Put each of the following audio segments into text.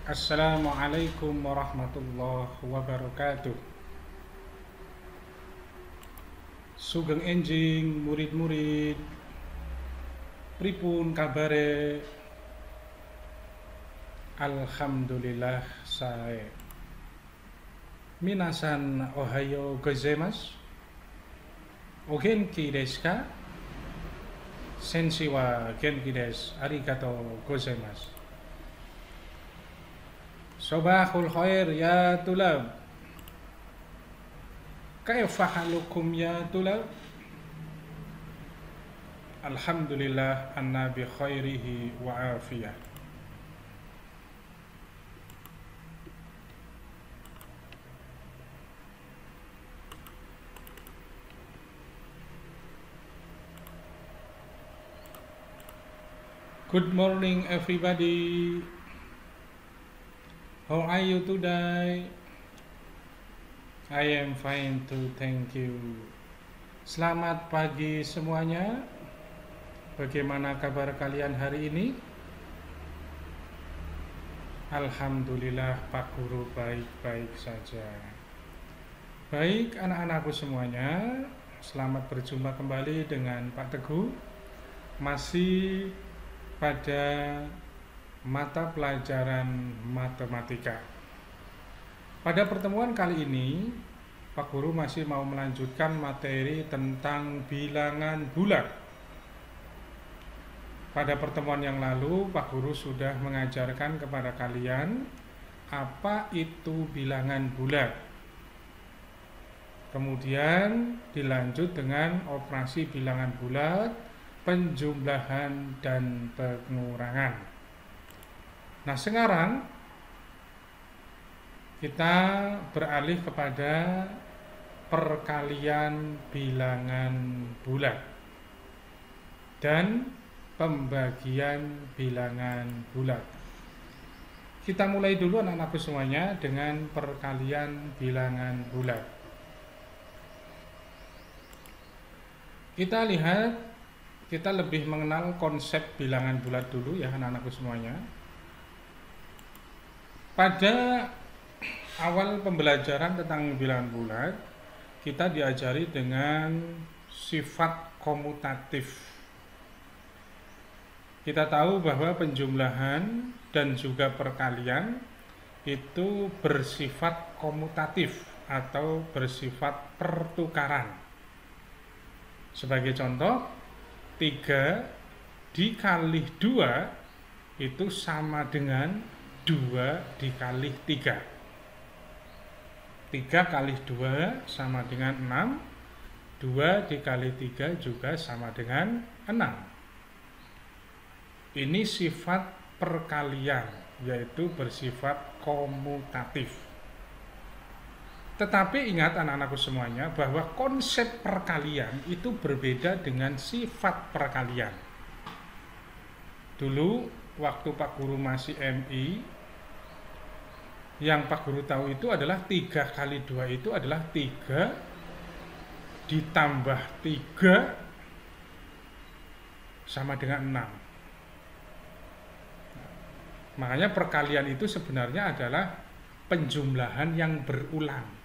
Assalamualaikum warahmatullahi wabarakatuh. Sugeng enjing murid-murid, pripun kabare? Alhamdulillah sae. Minasan ohayo gozaimasu. O genki desu ka? Senshi wa genki desu. Arigatou gozaimasu. Sobahul khair ya tulab. Kaifa halukum ya tulab? Alhamdulillah anna bi khairihi wa afiyah. Good morning everybody. How are you today? I am fine too, thank you. Selamat pagi semuanya. Bagaimana kabar kalian hari ini? Alhamdulillah Pak Guru baik-baik saja. Baik anak-anakku semuanya, selamat berjumpa kembali dengan Pak Teguh. Masih pada mata pelajaran matematika. Pada pertemuan kali ini, Pak Guru masih mau melanjutkan materi tentang bilangan bulat. Pada pertemuan yang lalu, Pak Guru sudah mengajarkan kepada kalian apa itu bilangan bulat. Kemudian dilanjut dengan operasi bilangan bulat, penjumlahan dan pengurangan. Nah, sekarang kita beralih kepada perkalian bilangan bulat dan pembagian bilangan bulat. Kita mulai dulu anak-anakku semuanya dengan perkalian bilangan bulat. Kita lihat, kita lebih mengenal konsep bilangan bulat dulu ya anak-anakku semuanya. Pada awal pembelajaran tentang bilangan bulat, kita diajari dengan sifat komutatif. Kita tahu bahwa penjumlahan dan juga perkalian itu bersifat komutatif atau bersifat pertukaran. Sebagai contoh, 3 dikali 2 itu sama dengan 2 dikali 3. 3 kali 2 sama dengan 6, 2 dikali 3 juga sama dengan 6. Ini sifat perkalian, yaitu bersifat komutatif. Tetapi ingat anak-anakku semuanya bahwa konsep perkalian itu berbeda dengan sifat perkalian. Dulu waktu Pak Guru masih MI, yang Pak Guru tahu itu adalah 3 kali 2 itu adalah 3 ditambah 3 sama dengan 6. Makanya perkalian itu sebenarnya adalah penjumlahan yang berulang.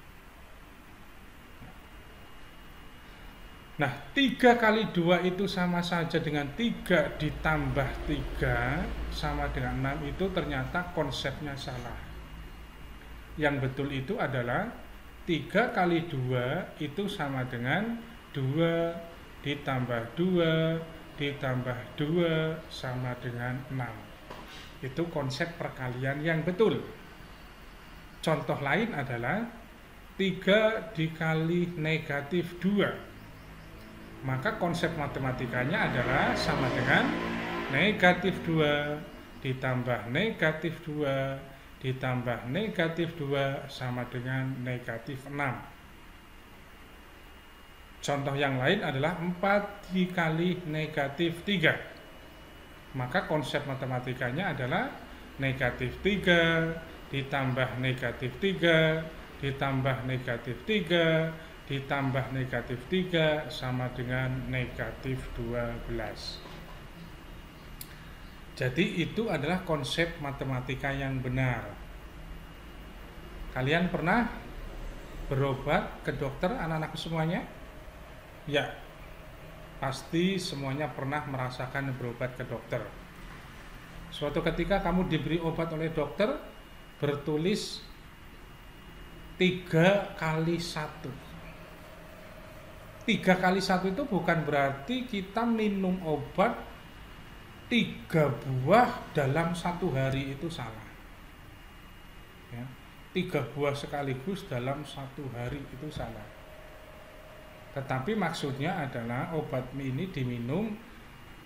Nah, 3 kali 2 itu sama saja dengan 3 ditambah 3 sama dengan 6 itu ternyata konsepnya salah. Yang betul itu adalah 3 kali 2 itu sama dengan 2 ditambah 2 ditambah 2 sama dengan 6. Itu konsep perkalian yang betul. Contoh lain adalah 3 dikali negatif 2. Maka konsep matematikanya adalah sama dengan negatif 2 ditambah negatif 2 ditambah negatif 2 sama dengan negatif 6. Contoh yang lain adalah 4 dikali negatif 3. Maka konsep matematikanya adalah negatif 3 ditambah negatif 3 ditambah negatif 3 ditambah negatif 3 sama dengan negatif 12. Jadi itu adalah konsep matematika yang benar. Kalian pernah berobat ke dokter, anak-anakku semuanya? Ya, pasti semuanya pernah merasakan berobat ke dokter. Suatu ketika kamu diberi obat oleh dokter, bertulis 3 kali 1. 3 kali 1 itu bukan berarti kita minum obat 3 buah dalam 1 hari, itu salah. Ya, 3 buah sekaligus dalam 1 hari itu salah. Tetapi maksudnya adalah obat ini diminum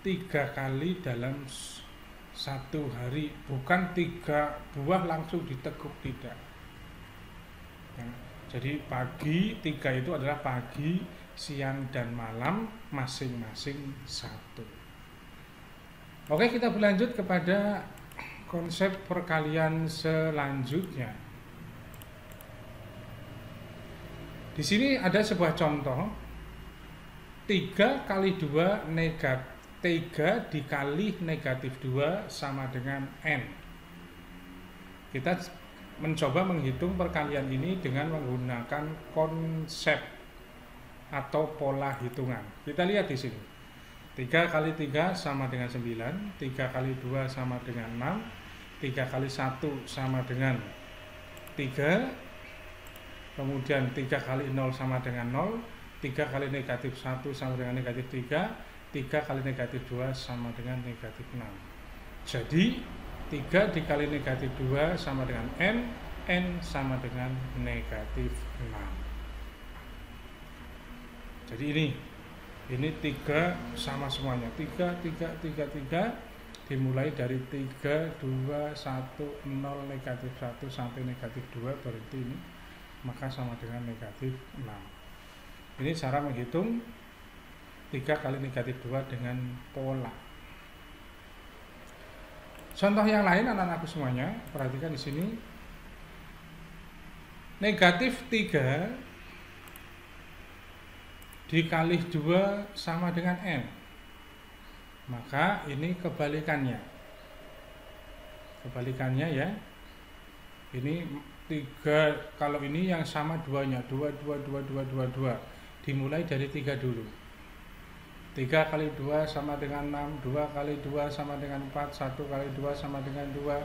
3 kali dalam 1 hari, bukan 3 buah langsung diteguk, tidak. Ya, jadi pagi 3 itu adalah pagi, siang, dan malam masing-masing 1. Oke, kita berlanjut kepada konsep perkalian selanjutnya. Di sini ada sebuah contoh 3 kali 2 negatif 3 dikali negatif 2 sama dengan N. Kita mencoba menghitung perkalian ini dengan menggunakan konsep atau pola hitungan. Kita lihat di sini. 3 kali 3 sama dengan 9, 3 kali 2 sama dengan 6, 3 kali 1 sama dengan 3, kemudian 3 kali 0 sama dengan 0, 3 kali negatif 1 sama dengan negatif 3, 3 kali negatif 2 sama dengan negatif 6. Jadi 3 dikali negatif 2 sama dengan N, N sama dengan negatif 6. Jadi ini 3 sama semuanya, 3 dimulai dari 3, 2, 1, 0, negatif 1 sampai negatif 2, berarti ini maka sama dengan negatif 6. Ini cara menghitung 3 kali negatif 2 dengan pola. Contoh yang lain anak-anakku semuanya, perhatikan di sini. Negatif 3 dikali 2 sama dengan N. Maka ini kebalikannya. Kebalikannya ya. Ini 3, kalau ini yang sama 2-nya, 2, 2, 2, 2, 2, 2. Dimulai dari 3 dulu. 3 kali 2 sama dengan 6, 2 kali 2 sama dengan 4, 1 kali 2 sama dengan 2,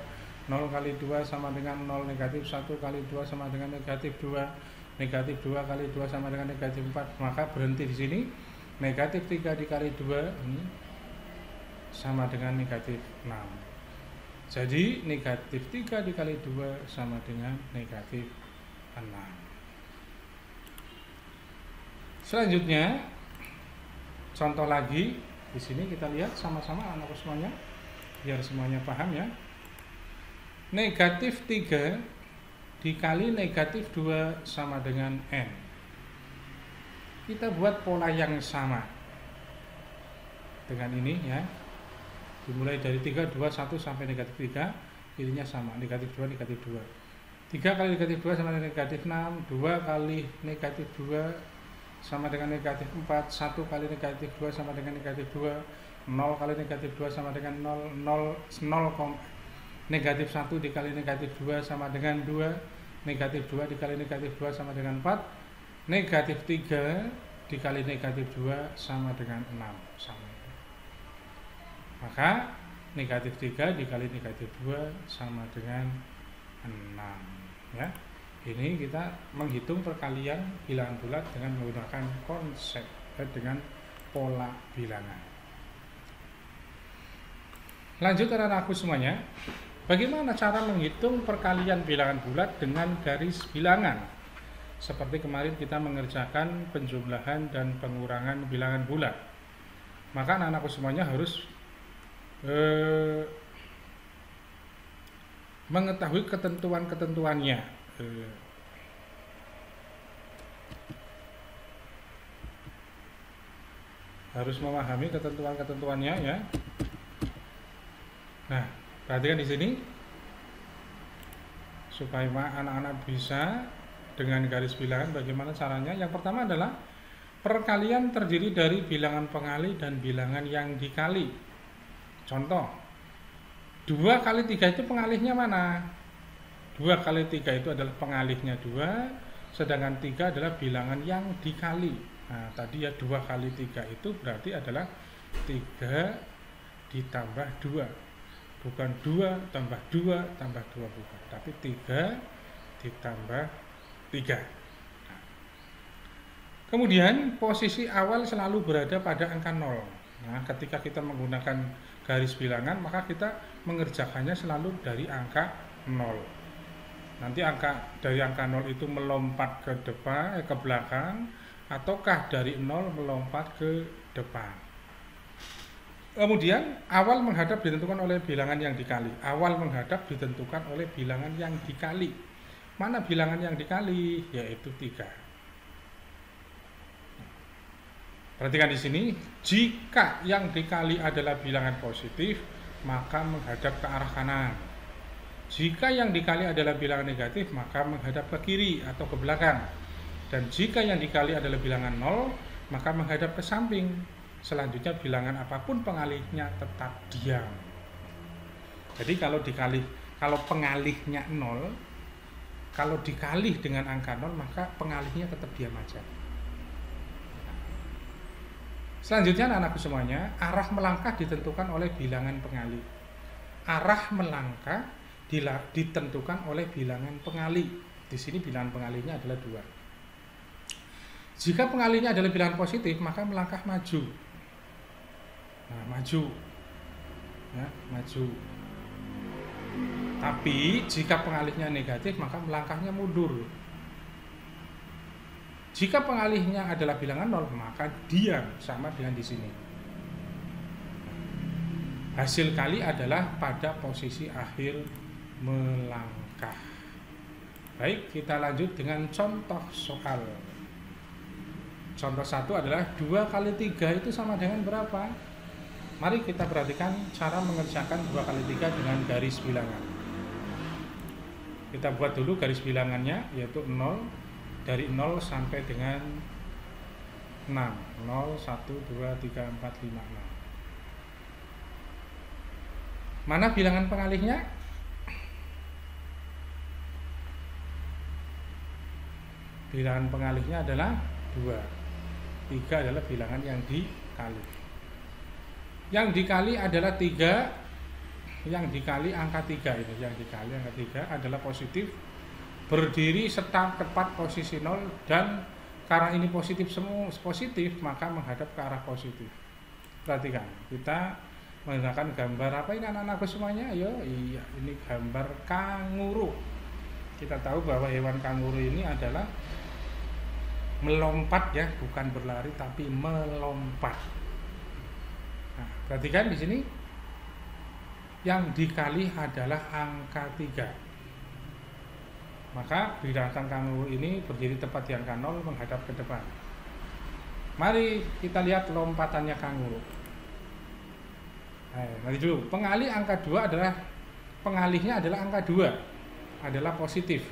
0 kali 2 sama dengan 0, negatif 1 kali 2 sama dengan negatif 2, negatif 2 kali 2 sama dengan negatif 4, maka berhenti di sini. Negatif 3 dikali 2 ini sama dengan negatif 6. Jadi negatif 3 dikali 2 sama dengan negatif 6. Selanjutnya, contoh lagi di sini kita lihat sama-sama anak-anak semuanya, biar semuanya paham ya. Negatif 3 dikali negatif 2 sama dengan N. Kita buat pola yang sama dengan ini ya. Dimulai dari 3, 2, 1 sampai negatif 3, pilihnya sama, negatif 2, negatif 2. 3 kali negatif 2 sama dengan negatif 6, 2 kali negatif 2 sama dengan negatif 4, 1 kali negatif 2 sama dengan negatif 2, 0 kali negatif 2 sama dengan 0, negatif 1 dikali negatif 2 sama dengan 2, negatif 2 dikali negatif 2 sama dengan 4, negatif 3 dikali negatif 2 sama dengan 6. Sama. Maka negatif 3 dikali negatif 2 sama dengan 6 ya. Ini kita menghitung perkalian bilangan bulat dengan menggunakan konsep dengan pola bilangan. Lanjut anak-anakku semuanya, bagaimana cara menghitung perkalian bilangan bulat dengan garis bilangan? Seperti kemarin kita mengerjakan penjumlahan dan pengurangan bilangan bulat. Maka anak-anakku semuanya harus mengetahui ketentuan-ketentuannya. Harus memahami ketentuan-ketentuannya ya. Nah, perhatikan di sini supaya anak-anak bisa dengan garis bilangan bagaimana caranya. Yang pertama adalah perkalian terdiri dari bilangan pengali dan bilangan yang dikali. Contoh, 2 kali 3 itu pengalihnya mana? 2 kali 3 itu adalah pengalihnya 2, sedangkan 3 adalah bilangan yang dikali. Nah, tadi ya 2 kali 3 itu berarti adalah 3 ditambah 2. Bukan 2 tambah 2 tambah 2, bukan. Tapi 3 ditambah 3. Kemudian posisi awal selalu berada pada angka 0. Nah, ketika kita menggunakan garis bilangan, maka kita mengerjakannya selalu dari angka 0. Nanti dari angka 0 itu melompat ke depan, ke belakang, ataukah dari 0 melompat ke depan. Kemudian awal menghadap ditentukan oleh bilangan yang dikali. Awal menghadap ditentukan oleh bilangan yang dikali. Mana bilangan yang dikali? Yaitu 3. Perhatikan di sini, jika yang dikali adalah bilangan positif, maka menghadap ke arah kanan. Jika yang dikali adalah bilangan negatif, maka menghadap ke kiri atau ke belakang. Dan jika yang dikali adalah bilangan 0, maka menghadap ke samping. Selanjutnya bilangan apapun pengalihnya tetap diam. Jadi kalau pengalihnya 0, kalau dikali dengan angka 0, maka pengalihnya tetap diam aja. Selanjutnya anak-anakku semuanya, arah melangkah ditentukan oleh bilangan pengalih. Arah melangkah ditentukan oleh bilangan pengalih. Di sini bilangan pengalihnya adalah 2. Jika pengalihnya adalah bilangan positif, maka melangkah maju. Nah, maju. Ya, maju. Tapi jika pengalihnya negatif, maka melangkahnya mundur. Jika pengalihnya adalah bilangan 0, maka diam, sama dengan di sini. Hasil kali adalah pada posisi akhir melangkah. Baik, kita lanjut dengan contoh soal. Contoh 1 adalah 2 kali 3 itu sama dengan berapa? Mari kita perhatikan cara mengerjakan 2 kali 3 dengan garis bilangan. Kita buat dulu garis bilangannya, yaitu 0. Dari 0 sampai dengan 6. 0, 1, 2, 3, 4, 5, 6. Mana bilangan pengalihnya? Bilangan pengalihnya adalah 2. 3 adalah bilangan yang dikali. Yang dikali adalah 3. Yang dikali angka 3 ini. Yang dikali angka 3 adalah positif, berdiri serta tepat posisi 0, dan karena ini positif semua positif, maka menghadap ke arah positif. Perhatikan, kita menggunakan gambar apa ini anak-anakku semuanya? Ayo, iya, ini gambar kanguru. Kita tahu bahwa hewan kanguru ini adalah melompat ya, bukan berlari tapi melompat. Nah, perhatikan di sini, yang dikali adalah angka 3. Maka binatang kanguru ini berdiri tepat di angka 0 menghadap ke depan. Mari kita lihat lompatannya kanguru. Mari dulu, pengalih angka 2 adalah, pengalihnya adalah angka 2, adalah positif.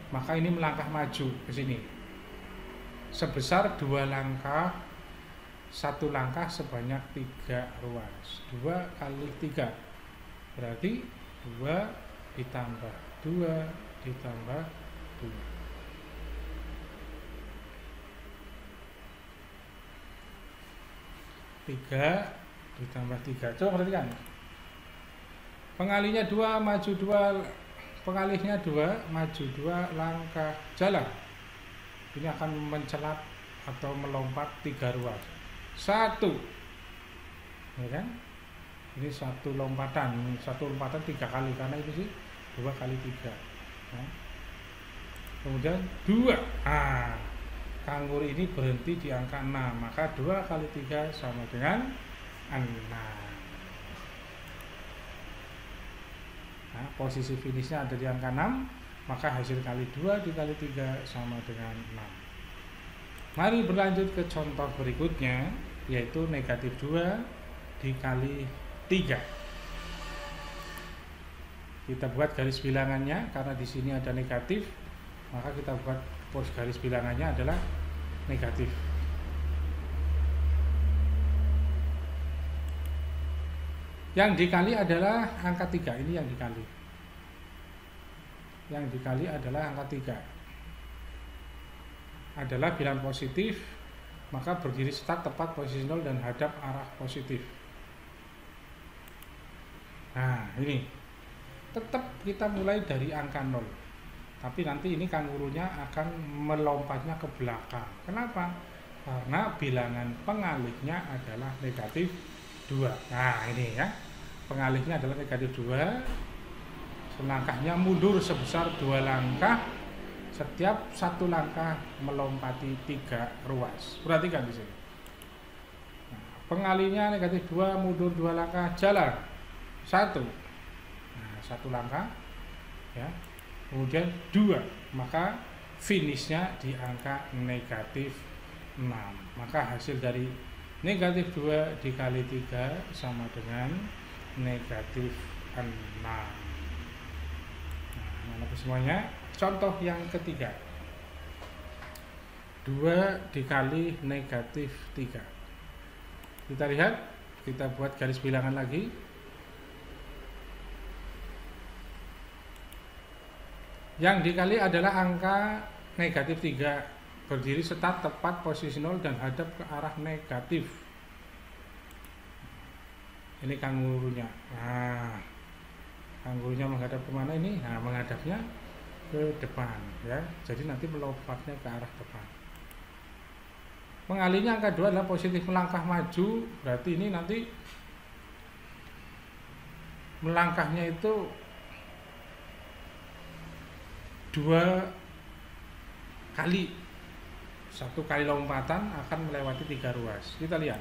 Maka ini melangkah maju ke sini. Sebesar 2 langkah, 1 langkah sebanyak 3 ruas. 2 kali 3. Berarti 2 ditambah 2 ditambah 2. 3 ditambah 3. Coba perhatikan. Pengalihnya 2, maju 2, pengalihnya 2, maju 2 langkah jalan. Ini akan mencelat atau melompat 3 ruas. 1. Ya kan? Ini 1 lompatan. 1 lompatan 3 kali, karena ini sih 2 kali 3. Kemudian 2. Kanguru ini berhenti di angka 6, maka 2 kali 3 sama dengan 6. Nah, posisi finishnya ada di angka 6, maka hasil kali 2 dikali 3 sama dengan 6. Mari berlanjut ke contoh berikutnya, yaitu negatif 2 dikali 3. Kita buat garis bilangannya, karena di sini ada negatif, maka kita buat garis bilangannya adalah negatif. Yang dikali adalah angka 3, ini yang dikali. Yang dikali adalah angka 3. Adalah bilangan positif, maka berdiri start tepat posisi 0 dan hadap arah positif. Nah, ini tetap kita mulai dari angka 0. Tapi nanti ini kangurunya akan melompatnya ke belakang. Kenapa? Karena bilangan pengalihnya adalah negatif 2. Nah, ini ya. Pengalihnya adalah negatif 2. Selangkahnya mundur sebesar 2 langkah. Setiap 1 langkah melompati 3 ruas. Perhatikan di sini. Nah, pengalihnya negatif 2, mundur 2 langkah, jalan 1. Nah, 1 langkah ya. Kemudian 2, maka finishnya di angka negatif 6. Maka hasil dari negatif 2 dikali 3 sama dengan negatif 6. Nah, semuanya. Contoh yang ketiga, 2 dikali negatif 3. Kita lihat, kita buat garis bilangan lagi. Yang dikali adalah angka negatif 3, berdiri start tepat posisi 0 dan hadap ke arah negatif. Ini kangurunya. Nah, kangurunya menghadap kemana ini? Nah, menghadapnya ke depan ya, jadi nanti melompatnya ke arah depan. Pengalihnya angka 2 adalah positif, melangkah maju, berarti ini nanti melangkahnya itu 2 kali. 1 kali lompatan akan melewati 3 ruas. Kita lihat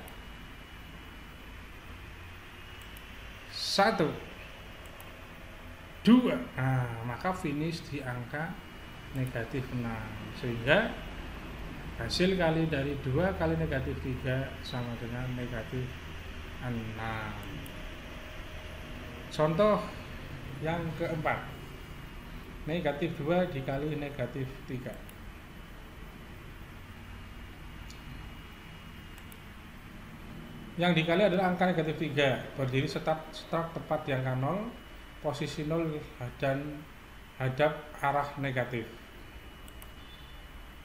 1, 2, nah maka finish di angka negatif 6, sehingga hasil kali dari 2 kali negatif 3 sama dengan negatif 6. Contoh yang keempat, negatif 2 dikali negatif 3. Yang dikali adalah angka negatif 3, berdiri start tepat di angka 0, posisi 0 dan hadap arah negatif.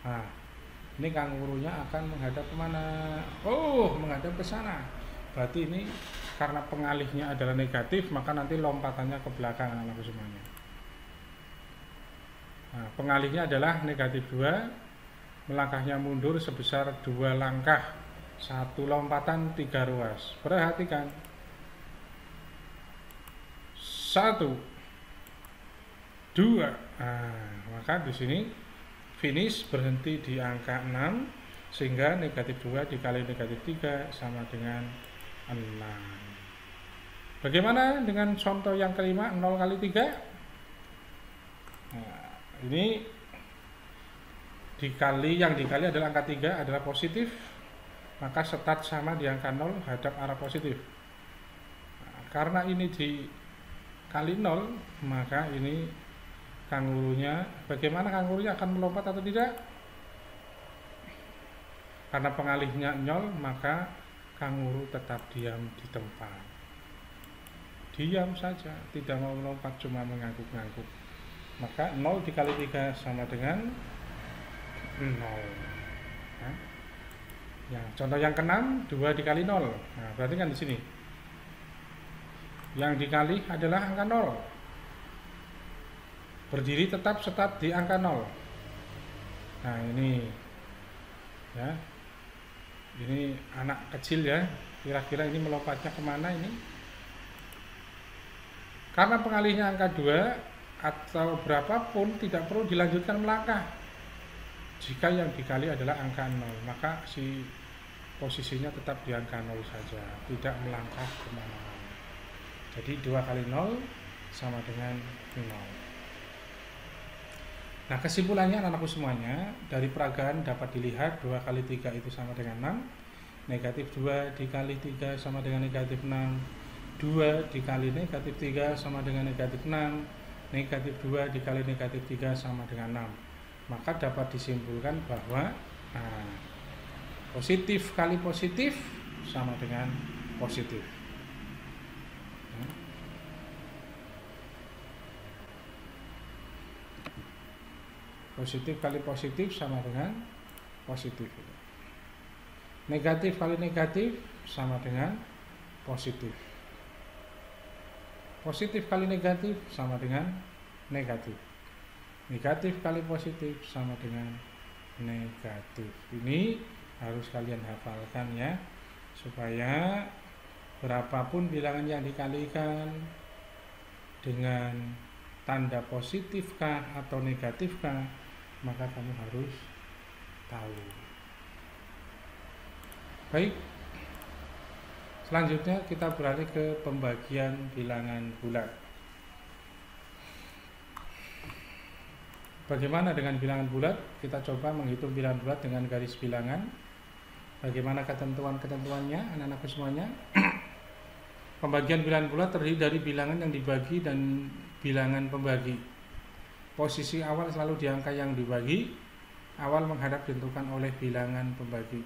Nah, ini kangurunya akan menghadap kemana? Oh, menghadap ke sana. Berarti ini karena pengalihnya adalah negatif, maka nanti lompatannya ke belakang anak-anakku semuanya. Nah, pengalihnya adalah negatif 2, melangkahnya mundur sebesar 2 langkah, 1 lompatan 3 ruas. Perhatikan. 1, 2, nah, maka di sini finish berhenti di angka 6, sehingga negatif 2 dikali negatif 3 sama dengan 6. Bagaimana dengan contoh yang kelima, 0 kali 3? Nah, ini yang dikali adalah angka 3 adalah positif, maka start sama di angka 0, hadap arah positif. Nah, karena ini dikali 0, maka ini kangurunya, bagaimana kangurunya akan melompat atau tidak? Karena pengalihnya 0, maka kanguru tetap diam di tempat. Diam saja, tidak mau melompat, cuma mengangguk-angguk. Maka 0 dikali 3 sama dengan 0. Nah, ya, contoh yang ke-6, 2 dikali 0. Nah, berarti kan di sini yang dikali adalah angka 0, berdiri tetap start di angka 0. Nah, ini ya, ini anak kecil ya, kira-kira ini melompatnya kemana ini? Karena pengalihnya angka 2 atau berapapun tidak perlu dilanjutkan melangkah. Jika yang dikali adalah angka 0, maka si posisinya tetap di angka 0 saja, tidak melangkah kemana-mana. Jadi 2 kali 0 sama dengan 0. Nah, kesimpulannya anak-anakku semuanya, dari peragaan dapat dilihat 2 kali 3 itu sama dengan 6, negatif 2 dikali 3 sama dengan negatif 6, 2 dikali negatif 3 sama dengan negatif 6, negatif 2 dikali negatif 3 sama dengan 6. Maka dapat disimpulkan bahwa positif kali positif sama dengan positif. Positif kali positif sama dengan positif. Negatif kali negatif sama dengan positif. Positif kali negatif sama dengan negatif. Negatif kali positif sama dengan negatif. Ini harus kalian hafalkan ya, supaya berapapun bilangan yang dikalikan dengan tanda positifkah atau negatifkah, maka kamu harus tahu. Baik, selanjutnya kita beralih ke pembagian bilangan bulat. Bagaimana dengan bilangan bulat? Kita coba menghitung bilangan bulat dengan garis bilangan. Bagaimana ketentuan-ketentuannya, anak-anakku semuanya? Pembagian bilangan bulat terdiri dari bilangan yang dibagi dan bilangan pembagi. Posisi awal selalu di angka yang dibagi, awal menghadap ditentukan oleh bilangan pembagi.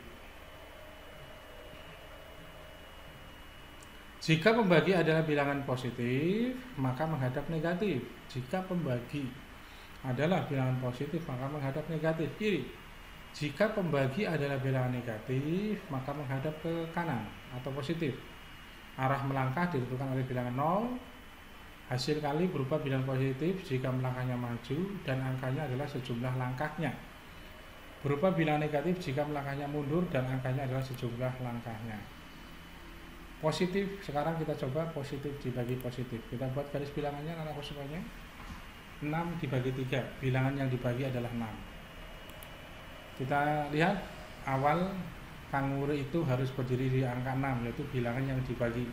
Jika pembagi adalah bilangan positif, maka menghadap negatif. Jika pembagi adalah bilangan positif, maka menghadap negatif kiri. Jika pembagi adalah bilangan negatif, maka menghadap ke kanan atau positif. Arah melangkah ditentukan oleh bilangan 0. Hasil kali berupa bilangan positif jika melangkahnya maju dan angkanya adalah sejumlah langkahnya. Berupa bilangan negatif jika melangkahnya mundur dan angkanya adalah sejumlah langkahnya. Positif, sekarang kita coba positif dibagi positif. Kita buat garis bilangannya anak-anakku semuanya. 6 dibagi 3, bilangan yang dibagi adalah 6. Kita lihat awal kanguru itu harus berdiri di angka 6, yaitu bilangan yang dibagi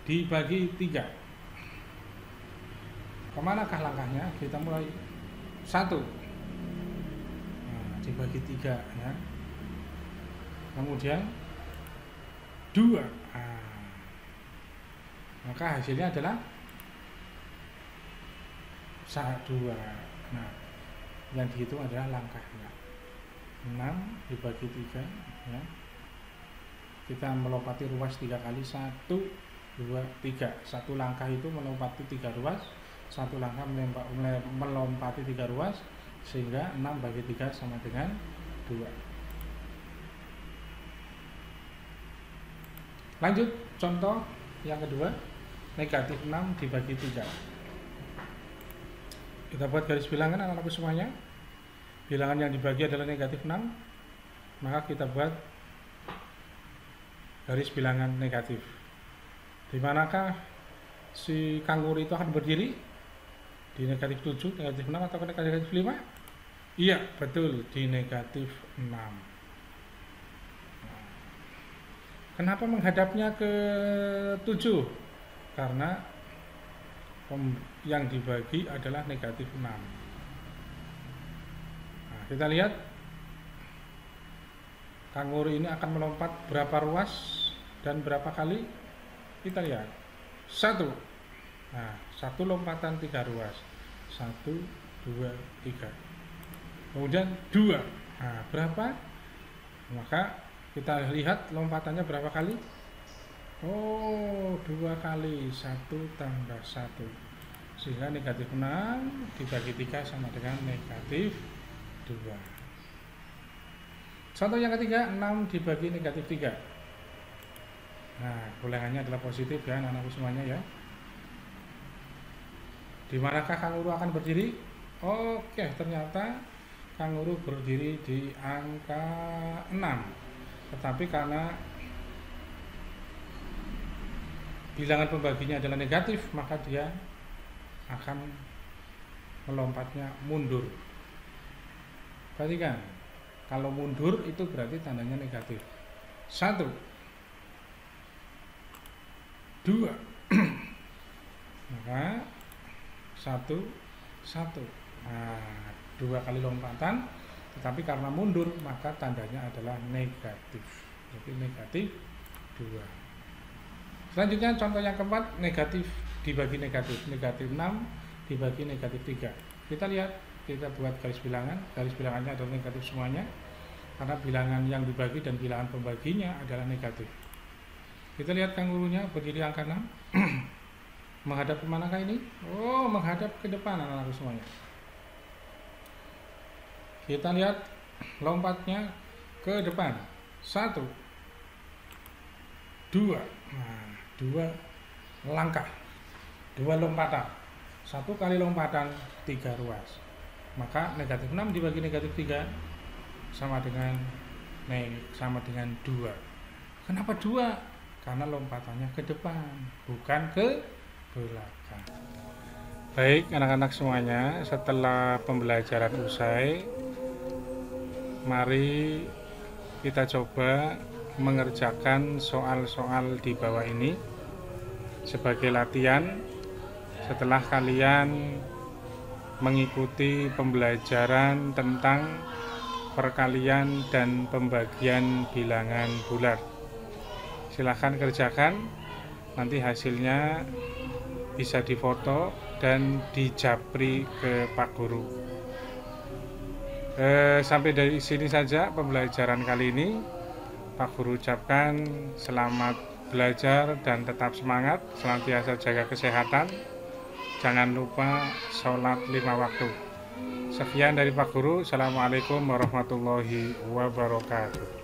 3. Kemanakah langkahnya? Kita mulai 1, nah, dibagi 3 ya. Kemudian 2, nah, maka hasilnya adalah 2. Nah, yang dihitung adalah langkahnya 6 dibagi 3 ya. Kita melompati ruas 3 kali, 1, 2, 3. Satu langkah itu melompati 3 ruas, satu langkah melompati 3 ruas, sehingga 6 bagi 3 sama dengan 2. Lanjut contoh yang kedua, negatif 6 dibagi 3. Kita buat garis bilangan anak-anakku semuanya. Bilangan yang dibagi adalah negatif 6, maka kita buat garis bilangan negatif. Di manakah si kanguru itu akan berdiri? Di negatif 7, negatif 6 atau negatif 5? Iya, betul, di negatif 6. Kenapa menghadapnya ke 7? Karena yang dibagi adalah negatif 6. Nah, kita lihat kanguru ini akan melompat berapa ruas dan berapa kali? Kita lihat 1. Nah, 1 lompatan 3 ruas, 1, 2, 3. Kemudian 2, nah berapa? Maka kita lihat lompatannya berapa kali? Oh, 2 kali, 1 tambah 1, sehingga negatif 6 dibagi 3 sama dengan negatif 2. Contoh yang ketiga, 6 dibagi negatif 3. Nah, ulangannya adalah positif ya anak-anakku semuanya ya. Di manakah kanguru akan berdiri? Oke, ternyata kanguru berdiri di angka 6. Tetapi karena bilangan pembaginya adalah negatif, maka dia akan melompatnya mundur. Perhatikan, kalau mundur itu berarti tandanya negatif. 1, 2, maka 1, 1. Nah, 2 kali lompatan, tetapi karena mundur maka tandanya adalah negatif. Jadi negatif 2. Selanjutnya contoh yang keempat, negatif dibagi negatif. Negatif 6 dibagi negatif 3. Kita lihat, kita buat garis bilangan. Garis bilangannya adalah negatif semuanya, karena bilangan yang dibagi dan bilangan pembaginya adalah negatif. Kita lihat kangurunya berdiri angka 6. Menghadap ke manakah ini? Oh, menghadap ke depan anak-anak semuanya. Kita lihat lompatnya ke depan. 1, 2. Nah, 2 langkah. 2 lompatan. 1 kali lompatan 3 ruas. Maka negatif 6 dibagi negatif 3 sama dengan 2. Kenapa 2? Karena lompatannya ke depan, bukan ke belakang. Baik anak-anak semuanya, setelah pembelajaran usai, mari kita coba mengerjakan soal-soal di bawah ini sebagai latihan setelah kalian mengikuti pembelajaran tentang perkalian dan pembagian bilangan bulat. Silahkan kerjakan, nanti hasilnya bisa difoto dan dijapri ke Pak Guru. Sampai dari sini saja pembelajaran kali ini. Pak Guru ucapkan selamat belajar dan tetap semangat, senantiasa jaga kesehatan. Jangan lupa sholat 5 waktu. Sekian dari Pak Guru. Assalamualaikum warahmatullahi wabarakatuh.